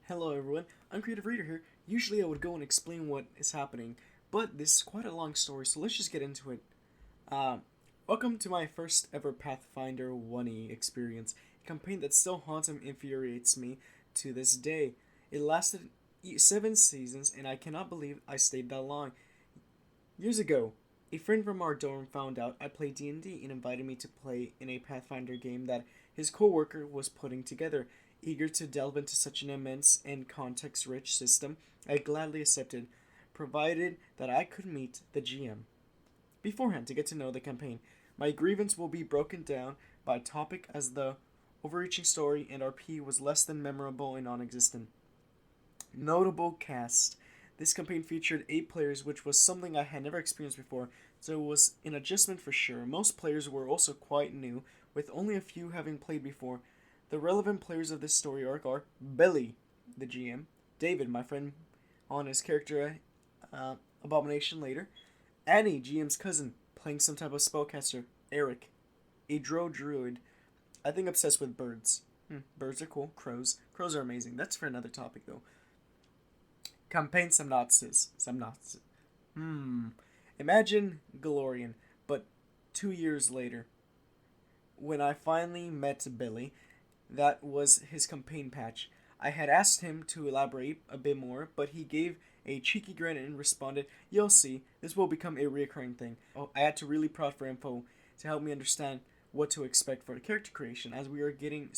Hello everyone, Uncreative Reader here. Usually I would go and explain what is happening, but this is quite a long story, so let's just get into it. Uh, Welcome to my first ever Pathfinder 1E experience, a campaign that still haunts and infuriates me to this day. It lasted 7 seasons, and I cannot believe I stayed that long. Years ago, a friend from our dorm found out I played D&D and invited me to play in a Pathfinder game that his coworker was putting together. Eager to delve into such an immense and context-rich system, I gladly accepted, provided that I could meet the GM beforehand to get to know the campaign. My grievance will be broken down by topic as the overreaching story and RP was less than memorable and non-existent. Notable cast. This campaign featured 8 players, which was something I had never experienced before, so it was an adjustment for sure. Most players were also quite new, with only a few having played before. The relevant players of this story arc are Billy, the GM, David, my friend on his character Abomination later, Annie, GM's cousin, playing some type of spellcaster, Eric, a drow druid, I think obsessed with birds. Birds are cool. Crows. Crows are amazing. That's for another topic though. Campaign synopsis. Imagine Galorian, but 2 years later, when I finally met Billy, that was his campaign patch. I had asked him to elaborate a bit more, but he gave a cheeky grin and responded, "You'll see, this will become a reoccurring thing." I had to really prod for info to help me understand what to expect for the character creation, as we are getting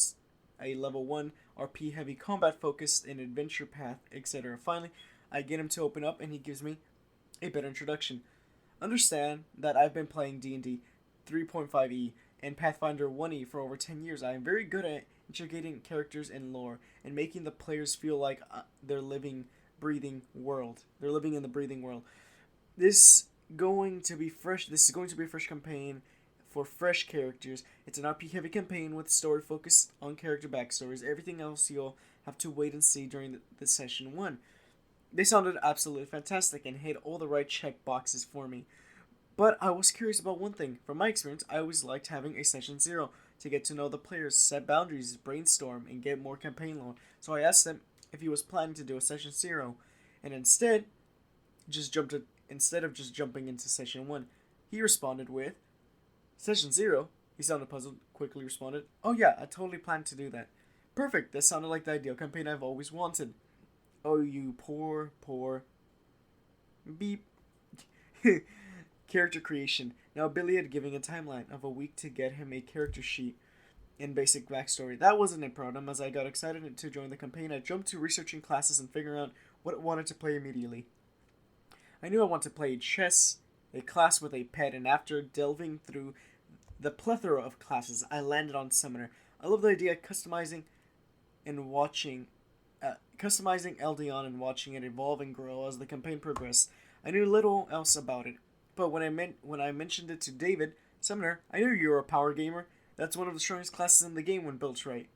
a level 1 RP heavy combat focused and adventure path, etc. Finally, I get him to open up and he gives me a better introduction. Understand that I've been playing D&D 3.5e and Pathfinder 1e for over 10 years. I am very good at integrating characters and lore and making the players feel like they're living, breathing world. They're living in the breathing world. This going to be fresh. This is going to be a fresh campaign for fresh characters. It's an RP heavy campaign with story focused on character backstories. Everything else you'll have to wait and see during the session 1. They sounded absolutely fantastic and hit all the right check boxes for me. But I was curious about one thing. From my experience, I always liked having a session 0 to get to know the players, set boundaries, brainstorm, and get more campaign lore. So I asked him if he was planning to do a session 0, and instead of just jumping into session 1, he responded with session 0. He sounded puzzled, quickly responded, "Oh yeah, I totally plan to do that." Perfect, that sounded like the ideal campaign I've always wanted. Oh, you poor beep. Character creation. Now Billy had given a timeline of a week to get him a character sheet and basic backstory. That wasn't a problem. As I got excited to join the campaign, I jumped to researching classes and figuring out what I wanted to play immediately. I knew I wanted to play chess, a class with a pet, and after delving through the plethora of classes, I landed on Summoner. I love the idea of customizing Eldion and watching it evolve and grow as the campaign progressed. I knew little else about it, but when I mentioned it to David, Summoner, I knew you were a power gamer. That's one of the strongest classes in the game when built right.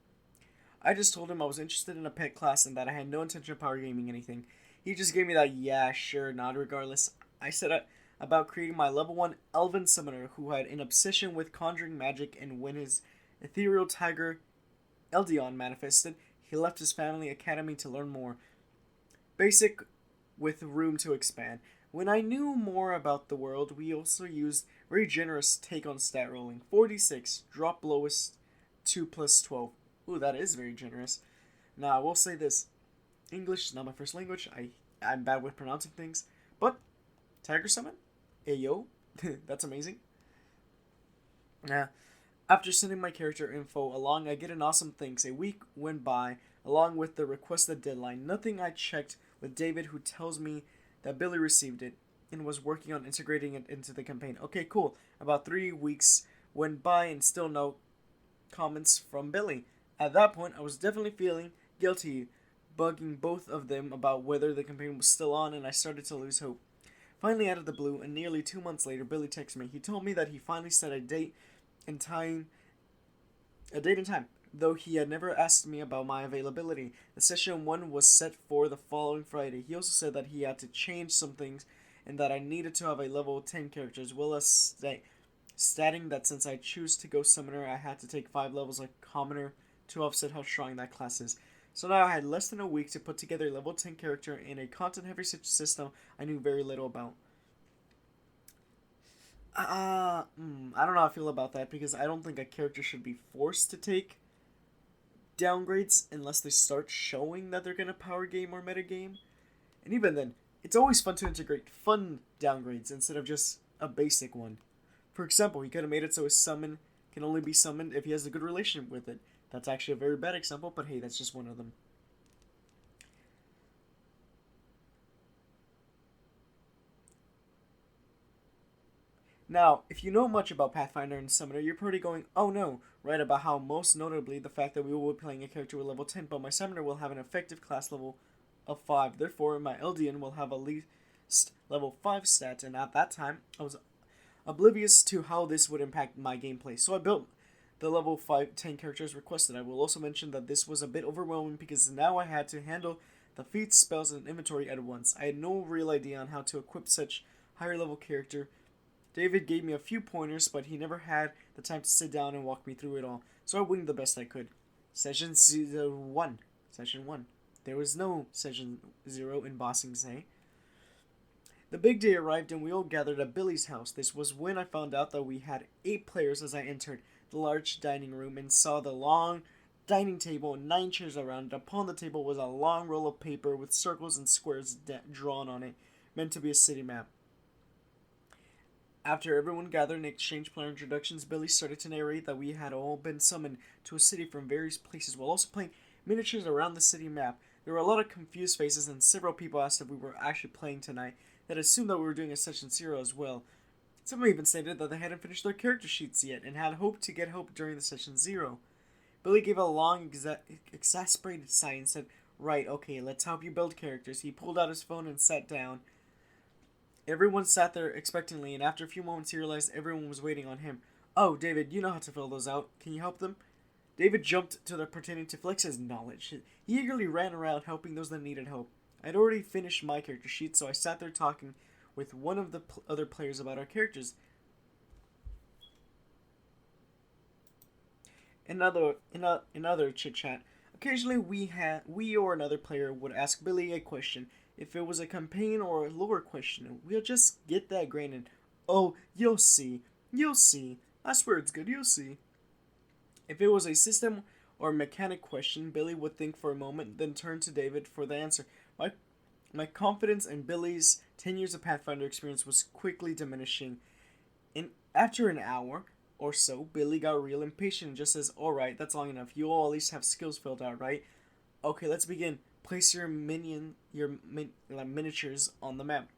I just told him I was interested in a pet class and that I had no intention of power gaming anything. He just gave me that "yeah, sure" nod regardless. I set about creating my level 1 elven summoner who had an obsession with conjuring magic, and when his ethereal tiger Eldion manifested, he left his family academy to learn more. Basic with room to expand. When I knew more about the world, we also used very generous take on stat rolling. 46, drop lowest 2 plus 12. Ooh, that is very generous. Now, I will say this. English is not my first language. I'm bad with pronouncing things. But, Tiger Summon? Ayo. That's amazing. After sending my character info along, I get an awesome thanks. A week went by, along with the requested deadline. Nothing. I checked with David, who tells me that Billy received it and was working on integrating it into the campaign. Okay, cool. About 3 weeks went by and still no comments from Billy. At that point, I was definitely feeling guilty, bugging both of them about whether the campaign was still on, and I started to lose hope. Finally, out of the blue, and nearly 2 months later, Billy texted me. He told me that he finally set a date and time, though he had never asked me about my availability. The session 1 was set for the following Friday. He also said that he had to change some things and that I needed to have a level 10 character, as well as stating that since I choose to go Summoner, I had to take 5 levels like Commoner to offset how strong that class is. So now I had less than a week to put together a level 10 character in a content-heavy system I knew very little about. I don't know how I feel about that because I don't think a character should be forced to take downgrades unless they start showing that they're gonna power game or meta game. And even then, it's always fun to integrate fun downgrades instead of just a basic one. For example, he could have made it so his summon can only be summoned if he has a good relationship with it. That's actually a very bad example, but hey, that's just one of them. Now, if you know much about Pathfinder and Summoner, you're probably going, oh no, right about how most notably the fact that we will be playing a character with level 10, but my Summoner will have an effective class level of 5. Therefore, my Eldian will have at least level 5 stat, and at that time, I was oblivious to how this would impact my gameplay. So I built the level 10 characters requested. I will also mention that this was a bit overwhelming because now I had to handle the feats, spells, and inventory at once. I had no real idea on how to equip such higher level character. David gave me a few pointers, but he never had the time to sit down and walk me through it all, so I winged the best I could. Session 1. Session 1. There was no Session 0 in Bossing Say. The big day arrived and we all gathered at Billy's house. This was when I found out that we had 8 players as I entered the large dining room and saw the long dining table and 9 chairs around it. Upon the table was a long roll of paper with circles and squares drawn on it, meant to be a city map. After everyone gathered and exchanged player introductions, Billy started to narrate that we had all been summoned to a city from various places while also playing miniatures around the city map. There were a lot of confused faces and several people asked if we were actually playing tonight that assumed that we were doing a Session 0 as well. Some even stated that they hadn't finished their character sheets yet and had hoped to get help during the Session 0. Billy gave a long, exasperated sigh and said, "Right, okay, let's help you build characters." He pulled out his phone and sat down. Everyone sat there expectantly, and after a few moments he realized everyone was waiting on him. "Oh, David, you know how to fill those out. Can you help them?" David jumped to the pretending to flex his knowledge. He eagerly ran around helping those that needed help. I'd already finished my character sheet, so I sat there talking with one of the other players about our characters. Another chit chat. Occasionally, we or another player would ask Billy a question. If it was a campaign or a lore question, we'll just get that granted. "Oh, you'll see. You'll see. I swear it's good. You'll see." If it was a system or mechanic question, Billy would think for a moment, then turn to David for the answer. My confidence in Billy's 10 years of Pathfinder experience was quickly diminishing. After an hour or so, Billy got real impatient and just says, "Alright, that's long enough. You all at least have skills filled out, right? Okay, let's begin. Place your miniatures on the map.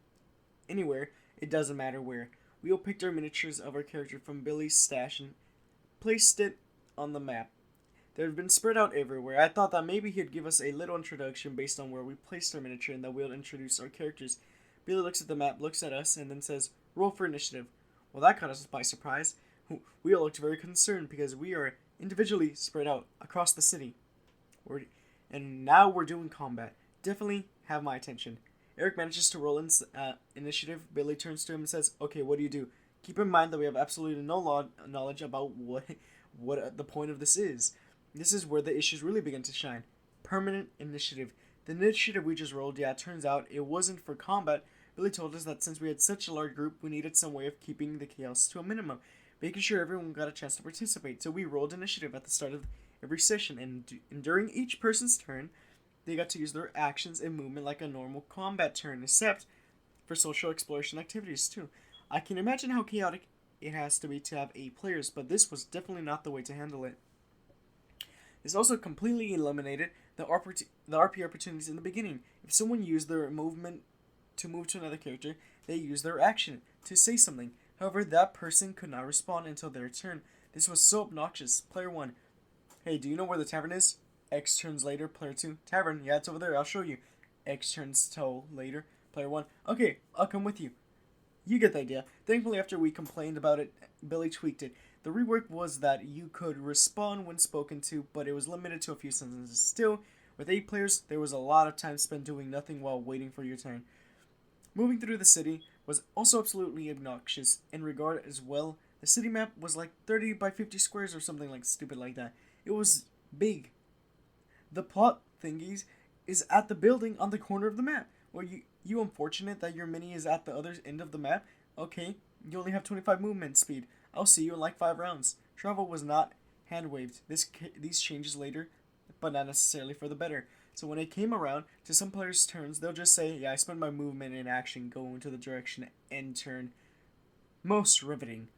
Anywhere, it doesn't matter where." We all picked our miniatures of our character from Billy's stash and placed it on the map. They had been spread out everywhere. I thought that maybe he'd give us a little introduction based on where we placed our miniature and that we'll introduce our characters. Billy looks at the map, looks at us, and then says, "Roll for initiative." Well, that caught us by surprise. We all looked very concerned because we are individually spread out across the city. And now we're doing combat. Definitely have my attention. Eric manages to roll initiative. Billy turns to him and says, "Okay, what do you do? Keep in mind that we have absolutely no knowledge about what the point of this is. This is where the issues really begin to shine. Permanent initiative. The initiative we just rolled, yeah, it turns out it wasn't for combat. Billy told us that since we had such a large group, we needed some way of keeping the chaos to a minimum, making sure everyone got a chance to participate. So we rolled initiative at the start of every session, and during each person's turn, they got to use their actions and movement like a normal combat turn, except for social exploration activities too. I can imagine how chaotic it has to be to have 8 players, but this was definitely not the way to handle it. This also completely eliminated the RP opportunities in the beginning. If someone used their movement to move to another character, they used their action to say something. However, that person could not respond until their turn. This was so obnoxious. Player 1. "Hey, do you know where the tavern is?" X turns later. Player 2. "Tavern, yeah, it's over there. I'll show you." X turns till later. Player 1. "Okay, I'll come with you." You get the idea. Thankfully, after we complained about it, Billy tweaked it. The rework was that you could respond when spoken to, but it was limited to a few sentences. Still, with 8 players, there was a lot of time spent doing nothing while waiting for your turn. Moving through the city was also absolutely obnoxious in regard as well. The city map was like 30 by 50 squares or something like stupid like that. It was big. The plot thingies is at the building on the corner of the map. Well, you unfortunate that your mini is at the other end of the map. Okay, you only have 25 movement speed. I'll see you in like 5 rounds. Travel was not hand-waved. These changes later, but not necessarily for the better. So when it came around to some players' turns, they'll just say, yeah, I spent my movement in action going to the direction end turn. Most riveting.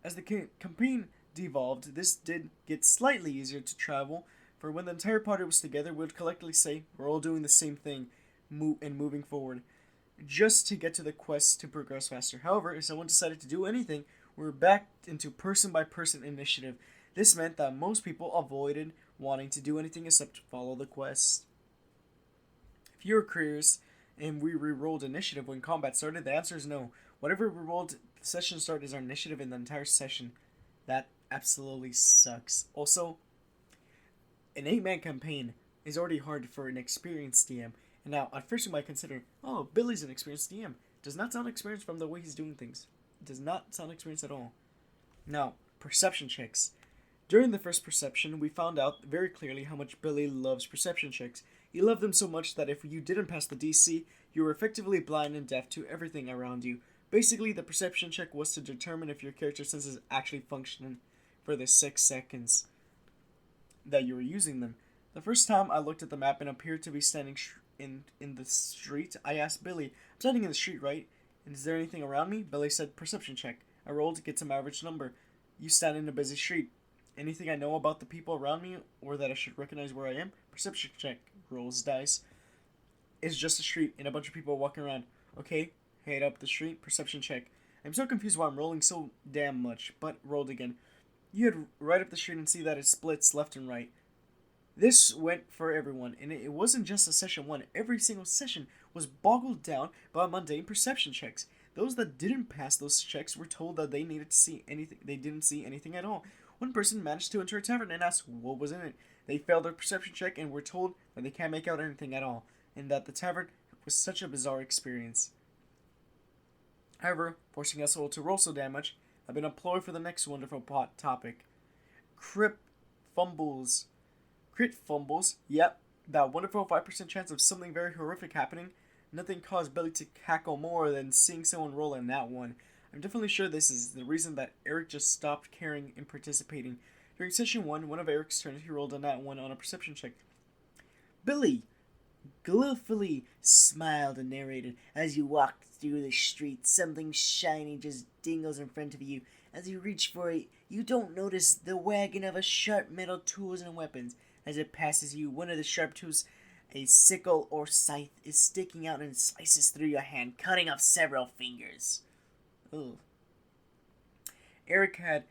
As the campaign devolved, this did get slightly easier to travel, for when the entire party was together, we would collectively say, we're all doing the same thing, and moving forward, just to get to the quest to progress faster. However, if someone decided to do anything, we were back into person-by-person initiative. This meant that most people avoided wanting to do anything except follow the quest. Fewer careers, and we re-rolled initiative when combat started. The answer is no. Whatever we rolled the session start is our initiative in the entire session. That absolutely sucks. Also, an 8-man campaign is already hard for an experienced DM. And now, at first you might consider, oh, Billy's an experienced DM. Does not sound experienced from the way he's doing things. It does not sound experienced at all. Now, perception checks. During the first perception, we found out very clearly how much Billy loves perception checks. He loved them so much that if you didn't pass the DC, you were effectively blind and deaf to everything around you. Basically, the perception check was to determine if your character senses actually functioning for the 6 seconds that you were using them. The first time I looked at the map and appeared to be standing in the street, I asked Billy, I'm standing in the street, right? And is there anything around me? Billy said, perception check. I rolled to get some average number. You stand in a busy street. Anything I know about the people around me or that I should recognize where I am? Perception check. Rolls dice. It's just a street and a bunch of people walking around. Okay, head up the street. Perception check. I'm so confused why I'm rolling so damn much, but rolled again. You head right up the street and see that it splits left and right. This went for everyone, and it wasn't just a session 1. Every single session was boggled down by mundane perception checks. Those that didn't pass those checks were told that they needed to see anything. They didn't see anything at all. One person managed to enter a tavern and asked what was in it. They failed their perception check and were told that they can't make out anything at all, and that the tavern was such a bizarre experience. However, forcing us all to roll so damn much, I've been employed for the next wonderful topic. Crit fumbles, yep, that wonderful 5% chance of something very horrific happening. Nothing caused Billy to cackle more than seeing someone roll in that one. I'm definitely sure this is the reason that Eric just stopped caring and participating. During session 1, one of Eric's turns, he rolled a nat 1 on a perception check. Billy gleefully smiled and narrated, as you walked through the street, something shiny just dingles in front of you. As you reach for it, you don't notice the wagon of a sharp metal tools and weapons. As it passes you, one of the sharp tools, a sickle or scythe, is sticking out and slices through your hand, cutting off several fingers. Ugh. Eric had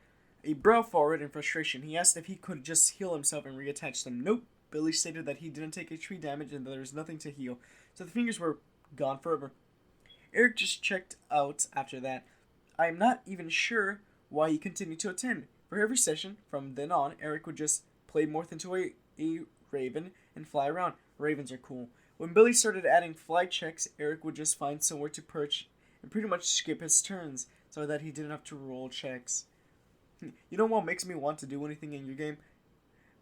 a brow furrowed in frustration. He asked if he could just heal himself and reattach them. Nope. Billy stated that he didn't take HP damage and that there was nothing to heal, so the fingers were gone forever. Eric just checked out after that. I am not even sure why he continued to attend. For every session, from then on, Eric would just play morph into a raven and fly around. Ravens are cool. When Billy started adding flight checks, Eric would just find somewhere to perch and pretty much skip his turns so that he didn't have to roll checks. You know what makes me want to do anything in your game?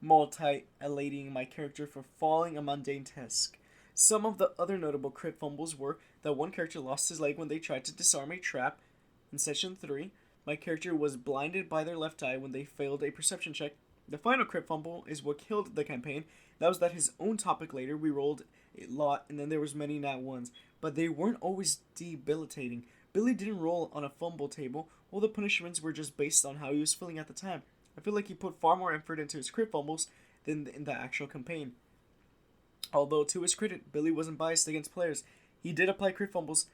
Multi-elating my character for falling a mundane task. Some of the other notable crit fumbles were that one character lost his leg when they tried to disarm a trap. In session 3, my character was blinded by their left eye when they failed a perception check. The final crit fumble is what killed the campaign. That was that his own topic later, we rolled a lot and then there was many nat ones, but they weren't always debilitating. Billy didn't roll on a fumble table, all the punishments were just based on how he was feeling at the time. I feel like he put far more effort into his crit fumbles than in the actual campaign. Although, to his credit, Billy wasn't biased against players. He did apply crit fumbles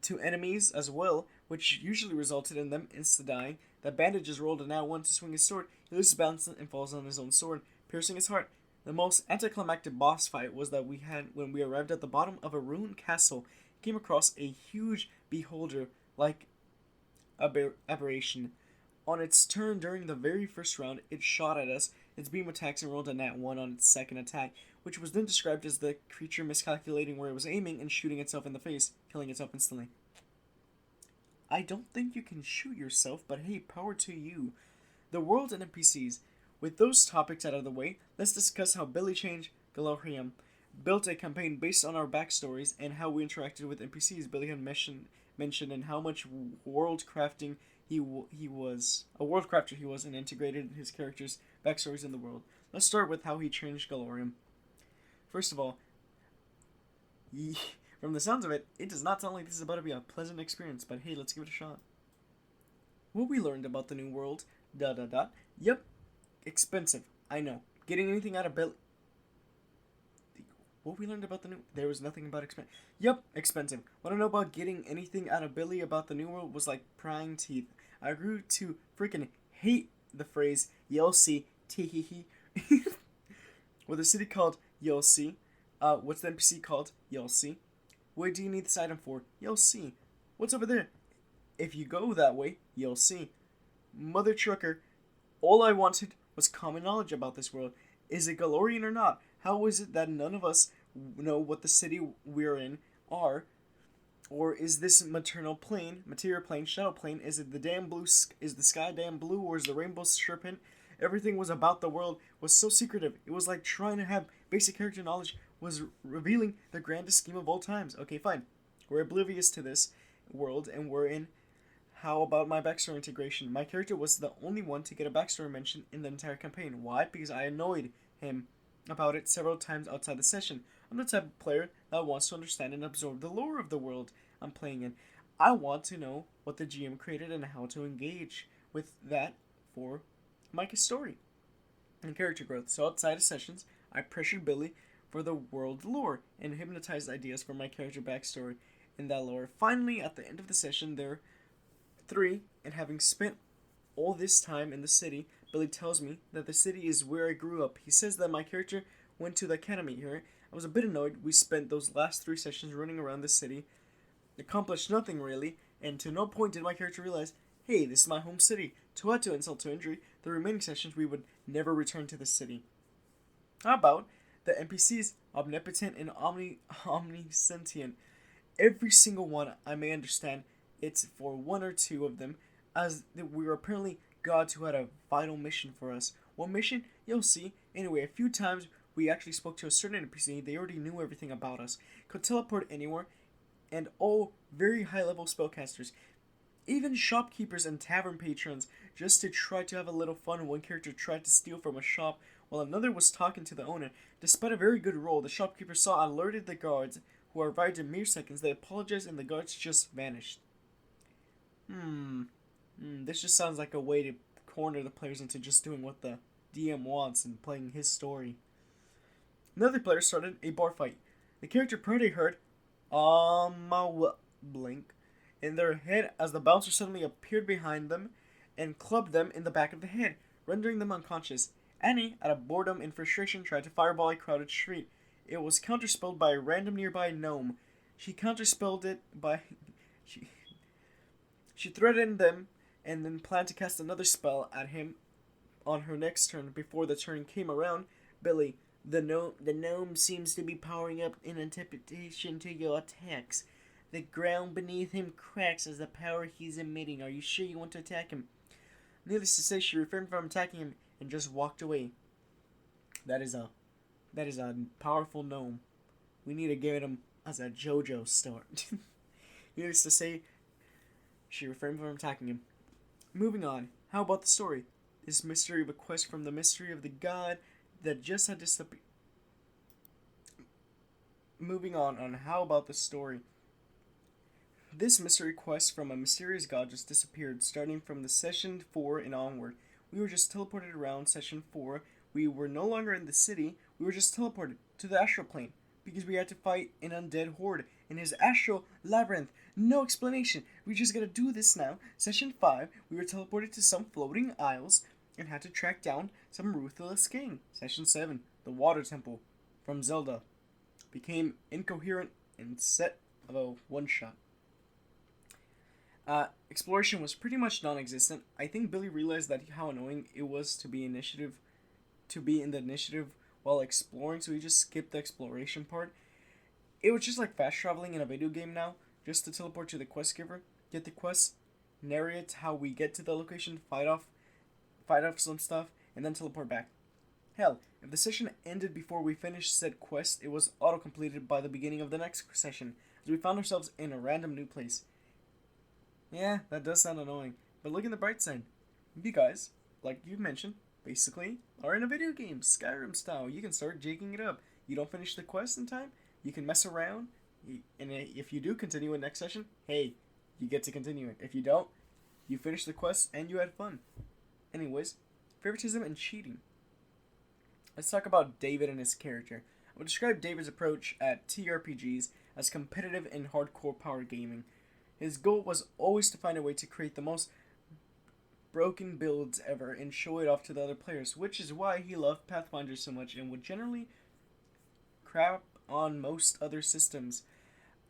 to enemies as well, which usually resulted in them insta-dying. The bandage is rolled and now one to swing his sword. He loses balance and falls on his own sword, piercing his heart. The most anticlimactic boss fight was that we had when we arrived at the bottom of a ruined castle. Came across a huge beholder like aberration. On its turn during the very first round, it shot at us. Its beam attacks and rolled a nat 1 on its second attack, which was then described as the creature miscalculating where it was aiming and shooting itself in the face, killing itself instantly. I don't think you can shoot yourself, but hey, power to you. The world and NPCs. With those topics out of the way, let's discuss how Billy changed Galorium, built a campaign based on our backstories and how we interacted with NPCs. Billy had mentioned and how much world crafting he was a world crafter he was and integrated his characters' backstories in the world. Let's start with how he changed Galorium. First of all, from the sounds of it, it does not sound like this is about to be a pleasant experience, but hey, let's give it a shot. What we learned about the new world, Yep, expensive, I know. Getting anything out of Billy... What we learned about the new... There was nothing about expensive. Yep, expensive. What I know about getting anything out of Billy about the new world was like prying teeth. I grew to freaking hate the phrase, you'll see, tee-hee-hee. With a city called You'll See. What's the NPC called? You'll See. What do you need this item for? You'll see. What's over there? If you go that way, you'll see. Mother Trucker, all I wanted was common knowledge about this world. Is it Galorian or not? How is it that none of us know what the city we're in are? Or is this material plane, shadow plane? Is it the damn blue? Is the sky damn blue, or is the rainbow serpent? Everything was about the world was so secretive. It was like trying to have basic character knowledge was revealing the grandest scheme of all times. Okay, fine. We're oblivious to this world, and we're in. How about my backstory integration? My character was the only one to get a backstory mention in the entire campaign. Why? Because I annoyed him about it several times outside the session. I'm the type of player that wants to understand and absorb the lore of the world I'm playing in. I want to know what the GM created and how to engage with that for my story and character growth. So outside of sessions, I pressured Billy for the world lore and hypnotized ideas for my character backstory in that lore. Finally, at the end of the session, there 3, and having spent all this time in the city, Billy tells me that the city is where I grew up. He says that my character went to the academy here. I was a bit annoyed. We spent those last 3 sessions running around the city, accomplished nothing really, and to no point did my character realize, hey, this is my home city. To add to insult to injury, the remaining sessions we would never return to the city. How about the NPCs, omnipotent and omniscient? Every single one, I may understand, it's for 1 or 2 of them, as we were apparently gods who had a vital mission for us. What mission? You'll see. Anyway, a few times we actually spoke to a certain NPC. They already knew everything about us, could teleport anywhere, and all very high-level spellcasters. Even shopkeepers and tavern patrons, just to try to have a little fun. One character tried to steal from a shop while another was talking to the owner. Despite a very good roll, the shopkeeper saw alerted the guards, who arrived in mere seconds. They apologized and the guards just vanished. This just sounds like a way to corner the players into just doing what the DM wants and playing his story. Another player started a bar fight. The character probably heard, blink, in their head as the bouncer suddenly appeared behind them and clubbed them in the back of the head, rendering them unconscious. Annie, out of boredom and frustration, tried to fireball a crowded street. It was counterspelled by a random nearby gnome. She counterspelled it by... She threatened them and then planned to cast another spell at him on her next turn. Before the turn came around, Billy, the gnome seems to be powering up in anticipation to your attacks. The ground beneath him cracks as the power he's emitting. Are you sure you want to attack him? Needless to say, she refrained from attacking him and just walked away. That is a powerful gnome. We need to give him as a JoJo start. Needless to say, she refrained from attacking him. Moving on. How about the story? This mystery of a quest from the mystery of the god that just had disappeared. Moving on how about the story? This mystery quest from a mysterious god just disappeared, starting from the session 4 and onward. We were just teleported around session 4. We were no longer in the city. We were just teleported to the astral plane because we had to fight an undead horde in his astral labyrinth. No explanation. We just gotta do this now. Session 5, we were teleported to some floating isles and had to track down some ruthless king. Session 7, the water temple from Zelda became incoherent and set of a one-shot. Exploration was pretty much non-existent. I think Billy realized that how annoying it was to be in the initiative while exploring, so he just skipped the exploration part. It was just like fast traveling in a video game now, just to teleport to the quest giver, get the quest, narrate how we get to the location, fight off some stuff, and then teleport back. Hell, if the session ended before we finished said quest, it was auto-completed by the beginning of the next session, as we found ourselves in a random new place. Yeah, that does sound annoying, but look at the bright side. You guys, like you mentioned, basically are in a video game, Skyrim style. You can start jigging it up. You don't finish the quest in time, you can mess around, and if you do continue in next session, hey, you get to continue it. If you don't, you finish the quest and you had fun. Anyways, favoritism and cheating. Let's talk about David and his character. I would describe David's approach at TRPGs as competitive and hardcore power gaming. His goal was always to find a way to create the most broken builds ever and show it off to the other players, which is why he loved Pathfinder so much and would generally crap on most other systems.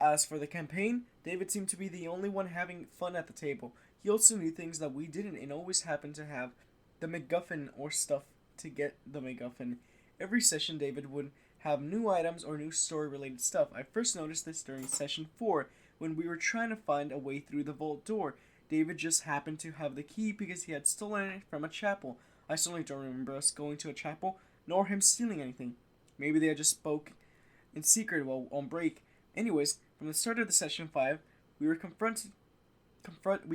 As for the campaign, David seemed to be the only one having fun at the table. He also knew things that we didn't and always happened to have the MacGuffin or stuff to get the MacGuffin. Every session, David would have new items or new story-related stuff. I first noticed this during session 4, when we were trying to find a way through the vault door. David just happened to have the key because he had stolen it from a chapel. I certainly don't remember us going to a chapel, nor him stealing anything. Maybe they had just spoke in secret while on break. Anyways, from the start of the session 5, we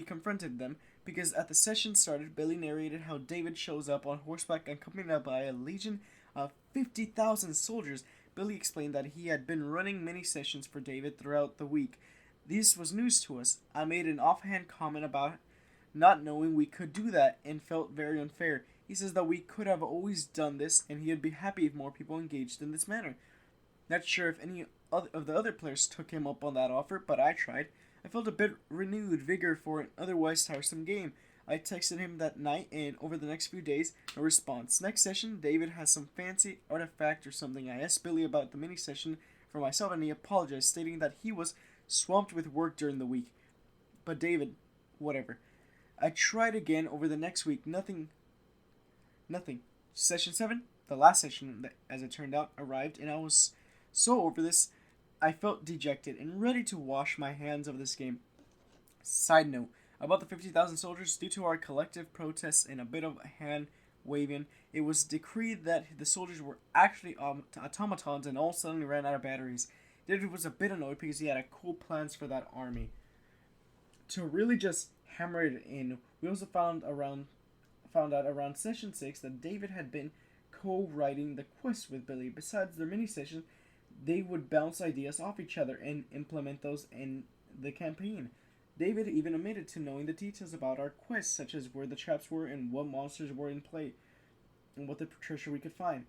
confronted them because at the session started, Billy narrated how David shows up on horseback accompanied by a legion of 50,000 soldiers. Billy explained that he had been running many sessions for David throughout the week. This was news to us. I made an offhand comment about not knowing we could do that and felt very unfair. He says that we could have always done this and he would be happy if more people engaged in this manner. Not sure if any of the other players took him up on that offer, but I tried. I felt a bit renewed vigor for an otherwise tiresome game. I texted him that night and over the next few days, no response. Next session, David has some fancy artifact or something. I asked Billy about the mini session for myself and he apologized, stating that he was swamped with work during the week. But David, whatever. I tried again over the next week. Nothing. Session 7, the last session, that, as it turned out, arrived, and I was so over this, I felt dejected and ready to wash my hands of this game. Side note, about the 50,000 soldiers, due to our collective protests and a bit of hand waving, it was decreed that the soldiers were actually automatons and all suddenly ran out of batteries. David was a bit annoyed because he had cool plans for that army. To really just hammer it in, we also found out around session 6 that David had been co-writing the quest with Billy. Besides their mini session, they would bounce ideas off each other and implement those in the campaign. David even admitted to knowing the details about our quest, such as where the traps were and what monsters were in play, and what the treasure we could find.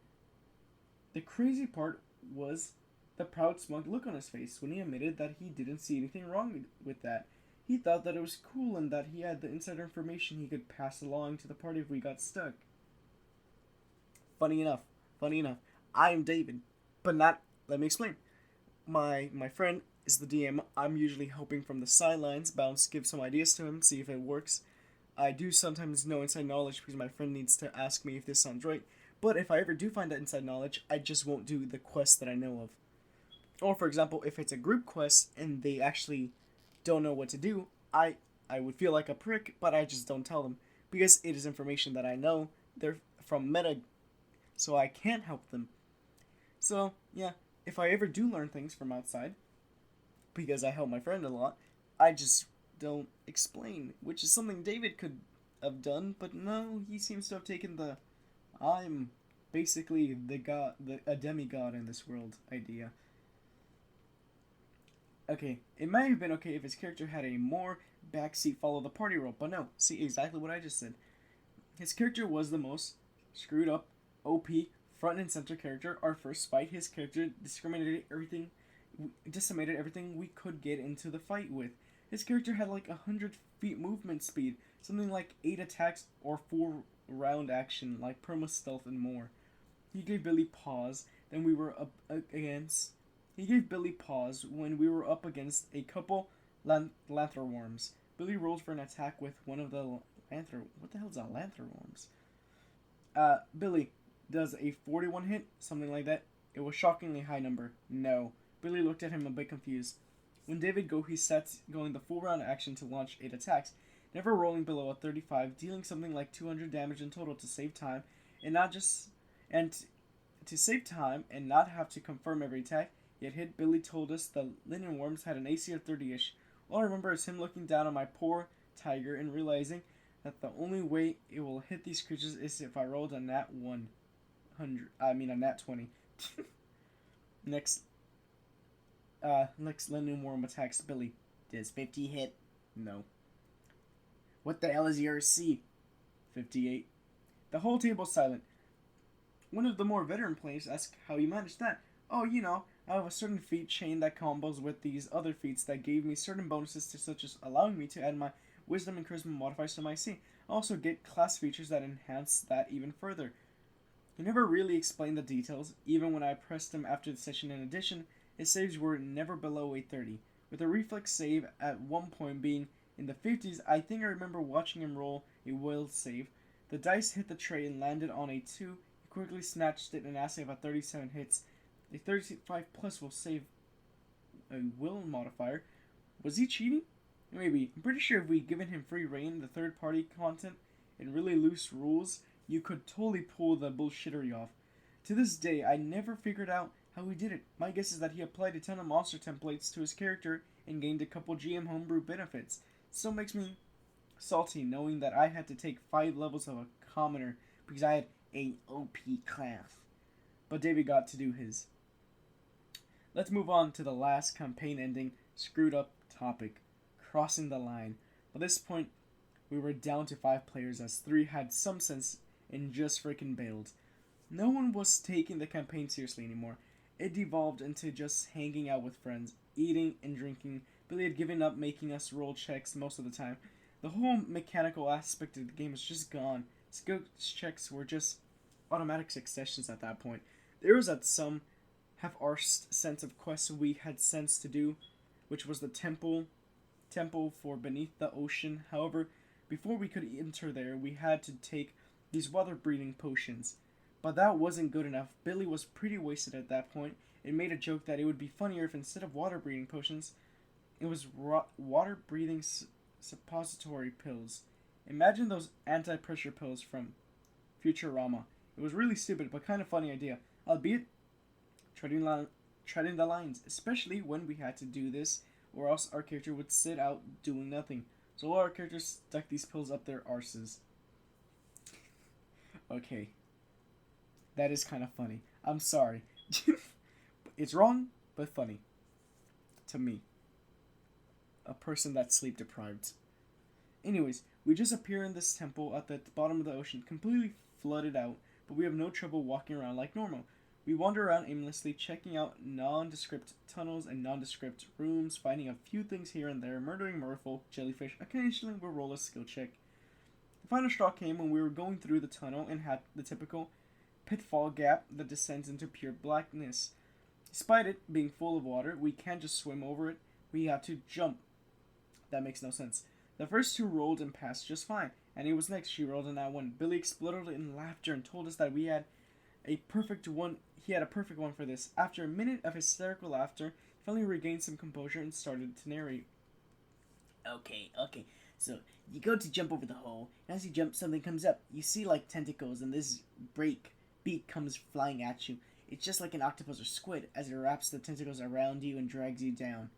The crazy part was the proud, smug look on his face when he admitted that he didn't see anything wrong with that. He thought that it was cool and that he had the insider information he could pass along to the party if we got stuck. Funny enough, I am David, but not. Let me explain. My friend is the DM. I'm usually helping from the sidelines, bounce, give some ideas to him, see if it works. I do sometimes know inside knowledge because my friend needs to ask me if this sounds right. But if I ever do find that inside knowledge, I just won't do the quest that I know of. Or for example, if it's a group quest and they actually don't know what to do, I would feel like a prick, but I just don't tell them because it is information that I know. They're from meta, so I can't help them. So yeah, if I ever do learn things from outside, because I help my friend a lot, I just don't explain, which is something David could have done, but no, he seems to have taken the I'm basically a demigod in this world idea. Okay, it might have been okay if his character had a more backseat follow the party role, but no, see exactly what I just said. His character was the most screwed up, OP, front and center character. Our first fight, his character decimated everything we could get into the fight with. His character had like 100 feet movement speed, something like 8 attacks or 4 round action, like perma stealth and more. He gave Billy pause, then we were up against. He gave Billy pause when we were up against a couple lantherworms. Billy rolled for an attack with one of the What the hell is a lantherworms? Billy does a 41 hit, something like that. It was shockingly high number. No. Billy looked at him a bit confused. When David go, he sets going the full round action to launch 8 attacks, never rolling below a 35, dealing something like 200 damage in total to save time, and And to save time and not have to confirm every attack it hit, Billy told us the linen worms had an AC of 30-ish. All I remember is him looking down on my poor tiger and realizing that the only way it will hit these creatures is if I rolled a nat 100. I mean a nat 20. Next linen worm attacks Billy. Does 50 hit? No. What the hell is your C? 58. The whole table's silent. One of the more veteran players asks how you managed that. Oh, I have a certain feat chain that combos with these other feats that gave me certain bonuses to such as allowing me to add my wisdom and charisma modifiers to my C. I also get class features that enhance that even further. He never really explained the details, even when I pressed him after the session. In addition, his saves were never below 830, with a reflex save at one point being in the 50s. I think I remember watching him roll a will save. The dice hit the tray and landed on a 2. He quickly snatched it and asked if a 37 hits. A 35 plus will save a will modifier. Was he cheating? Maybe. I'm pretty sure if we'd given him free reign, the third party content, and really loose rules, you could totally pull the bullshittery off. To this day, I never figured out how he did it. My guess is that he applied a ton of monster templates to his character and gained a couple GM homebrew benefits. Still makes me salty knowing that I had to take 5 levels of a commoner because I had a OP class. But David got to do his. Let's move on to the last campaign ending screwed up topic, crossing the line. By this point, we were down to 5 players as 3 had some sense and just freaking bailed. No one was taking the campaign seriously anymore. It devolved into just hanging out with friends, eating and drinking. Billy had given up making us roll checks most of the time. The whole mechanical aspect of the game was just gone. Skill checks were just automatic successions at that point. There was that some half-arsed sense of quests we had sense to do, which was the temple for beneath the ocean. However, before we could enter there, we had to take these water-breathing potions. But that wasn't good enough. Billy was pretty wasted at that point and made a joke that it would be funnier if instead of water-breathing potions, it was water-breathing suppository pills. Imagine those anti-pressure pills from Futurama. It was really stupid, but kind of funny idea, albeit treading the lines, especially when we had to do this, or else our character would sit out doing nothing. So all our characters stuck these pills up their arses. Okay. That is kind of funny. I'm sorry. It's wrong, but funny. To me. A person that's sleep deprived. Anyways, we just appear in this temple at the bottom of the ocean, completely flooded out, but we have no trouble walking around like normal. We wander around aimlessly, checking out nondescript tunnels and nondescript rooms, finding a few things here and there, murdering merfolk, jellyfish. Occasionally we'll roll a skill check. The final straw came when we were going through the tunnel and had the typical pitfall gap that descends into pure blackness. Despite it being full of water, we can't just swim over it. We have to jump. That makes no sense. The first 2 rolled and passed just fine. Annie was next. She rolled a nat 1. Billy exploded in laughter and told us that he had a perfect one for this. After a minute of hysterical laughter, he finally regained some composure and started to narrate. Okay. So, you go to jump over the hole, and as you jump, something comes up. You see, like, tentacles, and this beak comes flying at you. It's just like an octopus or squid, as it wraps the tentacles around you and drags you down.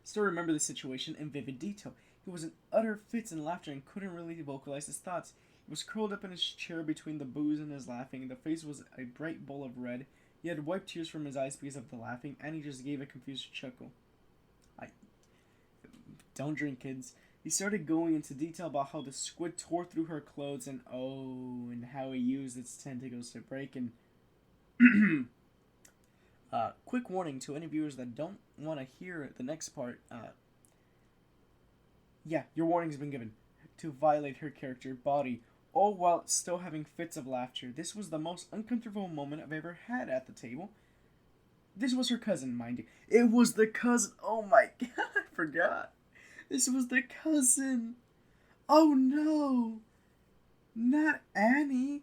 Still remember the situation in vivid detail. He was in utter fits and laughter and couldn't really vocalize his thoughts. He was curled up in his chair between the booze and his laughing. The face was a bright bowl of red. He had wiped tears from his eyes because of the laughing, and he just gave a confused chuckle. Don't drink, kids. He started going into detail about how the squid tore through her clothes and how he used its tentacles to break and... quick warning to any viewers that don't want to hear the next part. Your warning's been given. To violate her character body, all while still having fits of laughter. This was the most uncomfortable moment I've ever had at the table. This was her cousin, mind you. It was the cousin. Oh my god, I forgot. This was the cousin. Oh no. Not Annie.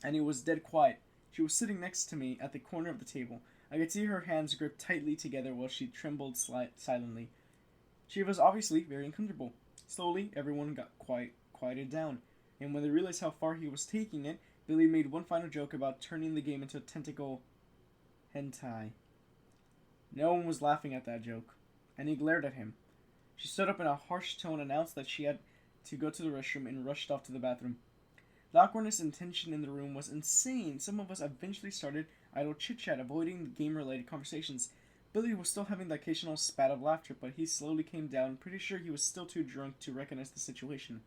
Annie was dead quiet. She was sitting next to me at the corner of the table. I could see her hands gripped tightly together while she trembled silently. She was obviously very uncomfortable. Slowly, everyone got quieted down. And when they realized how far he was taking it, Billy made one final joke about turning the game into tentacle hentai. No one was laughing at that joke, and he glared at him. She stood up in a harsh tone, announced that she had to go to the restroom, and rushed off to the bathroom. The awkwardness and tension in the room was insane. Some of us eventually started idle chit-chat, avoiding the game-related conversations. Billy was still having the occasional spat of laughter, but he slowly came down, pretty sure he was still too drunk to recognize the situation.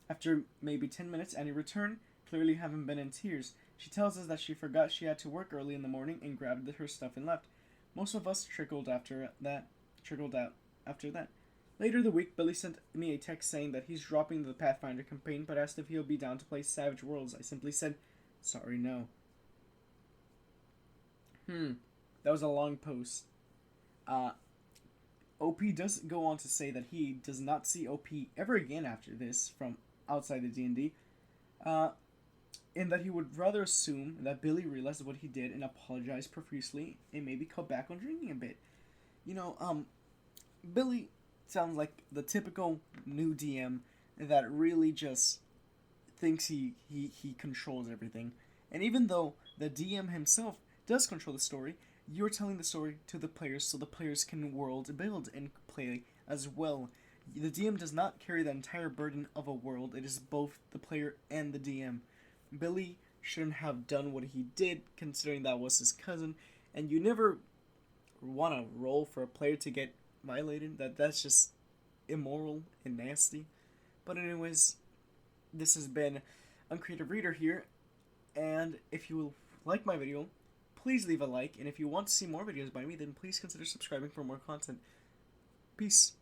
After maybe 10 minutes, Annie returned, clearly having been in tears. She tells us that she forgot she had to work early in the morning and grabbed her stuff and left. Most of us trickled out after that. Later the week, Billy sent me a text saying that he's dropping the Pathfinder campaign, but asked if he'll be down to play Savage Worlds. I simply said, sorry, no. That was a long post. OP does go on to say that he does not see OP ever again after this from outside the D&D, and that he would rather assume that Billy realized what he did and apologized profusely and maybe cut back on drinking a bit. Billy sounds like the typical new DM that really just thinks he controls everything. And even though the DM himself does control the story, you're telling the story to the players so the players can world build and play as well. The DM does not carry the entire burden of a world. It is both the player and the DM. Billy shouldn't have done what he did, considering that was his cousin, and you never want to roll for a player to get violated. That's just immoral and nasty. But anyways, this has been Uncreative Reader here, and if you like my video, please leave a like, and if you want to see more videos by me, then please consider subscribing for more content. Peace.